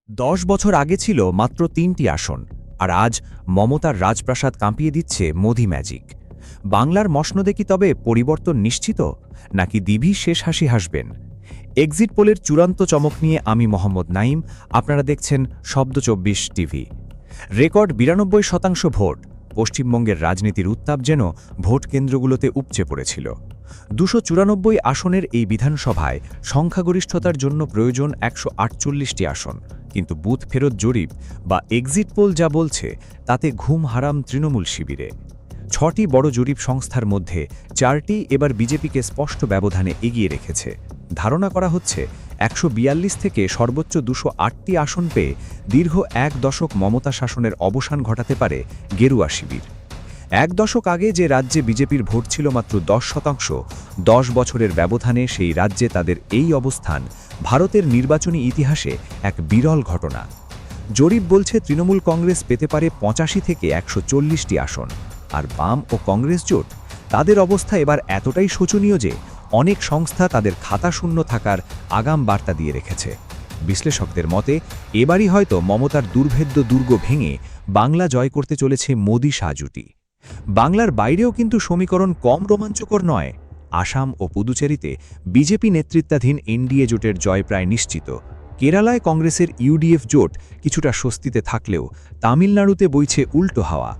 10 বছর আগে ছিল মাত্র 3টি আসন, আর আজ মমতার রাজপ্রাসাদ কাঁপিয়ে দিচ্ছে মোদি ম্যাজিক। বাংলার মসনদে কি তবে পরিবর্তন নিশ্চিত, নাকি দিভি শেষ হাসি হাসবেন? এক্সিট পোলের চূড়ান্ত চমক নিয়ে আমি মোহাম্মদ নাইম, আপনারা দেখছেন শব্দ 24 টিভি। Record 92% vote. পশ্চিমবঙ্গের রাজনীতির উত্তাপ যেন ভোট কেন্দ্রগুলোতে উপচে পড়েছিল। 294 আসনের এই বিধানসভায় সংখ্যাগরিষ্ঠতার জন্য প্রয়োজন 148টি আসন, কিন্তু বুথ ফেরত জরিপ বা এক্সিট পোল যা বলছে তাতে ঘুম হারাম তৃণমূল শিবিরে। 6টি বড় জরিপ সংস্থার মধ্যে 4টি এবার বিজেপিকে স্পষ্ট ব্যবধানে এগিয়ে রেখেছে। ধারণা করা হচ্ছে 142 থেকে সর্বোচ্চ 208টি আসন পেয়ে দীর্ঘ 1 দশক মমতা শাসনের অবসান ঘটাতে পারে গেরুয়া শিবির। 1 দশক আগে যে রাজ্যে বিজেপির ভোট ছিল মাত্র 10%, 10 বছরের ব্যবধানে সেই রাজ্যে তাদের এই অবস্থান ভারতের নির্বাচনী ইতিহাসে এক বিরল ঘটনা। জরিপ বলছে তৃণমূল কংগ্রেস পেতে পারে 85 থেকে 140টি আসন, আর বাম ও কংগ্রেস জোট, তাদের অবস্থা এবার এতটাই শোচনীয় যে অনেক সংস্থা তাদের খাতা শূন্য থাকার আগাম বার্তা দিয়ে রেখেছে। বিশ্লেষকদের মতে এবারই হয়তো মমতার দুর্ভেদ্য দুর্গ ভেঙে বাংলা জয় করতে চলেছে মোদি শাহ জুটি। বাংলার বাইরেও কিন্তু সমীকরণ কম রোমাঞ্চকর নয়। আসাম ও পুদুচেরিতে বিজেপি নেতৃত্বাধীন এনডিএ জোটের জয় প্রায় নিশ্চিত। কেরালায় কংগ্রেসের ইউডিএফ জোট কিছুটা স্বস্তিতে থাকলেও তামিলনাড়ুতে বইছে উল্টো হাওয়া।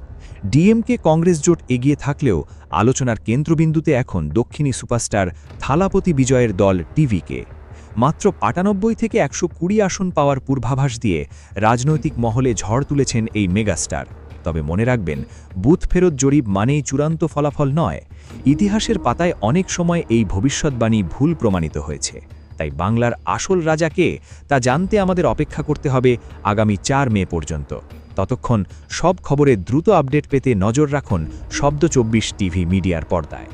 ডিএমকে কংগ্রেস জোট এগিয়ে থাকলেও আলোচনার কেন্দ্রবিন্দুতে এখন দক্ষিণী সুপারস্টার থালাপতি বিজয়ের দল টিভিকে। মাত্র ৯৫ থেকে ১২০ আসন পাওয়ার পূর্বাভাস দিয়ে রাজনৈতিক মহলে ঝড় তুলেছেন এই মেগাস্টার। তবে মনে রাখবেন, বুথ ফেরত জরিপ মানেই চূড়ান্ত ফলাফল নয়। ইতিহাসের পাতায় অনেক সময় এই ভবিষ্যৎবাণী ভুল প্রমাণিত হয়েছে। তাই বাংলার আসল রাজা কে তা জানতে আমাদের অপেক্ষা করতে হবে আগামী ৪ মে পর্যন্ত। ততক্ষণ সব খবরের দ্রুত আপডেট পেতে নজর রাখুন শব্দ 24 টিভি মিডিয়ার পর্দায়।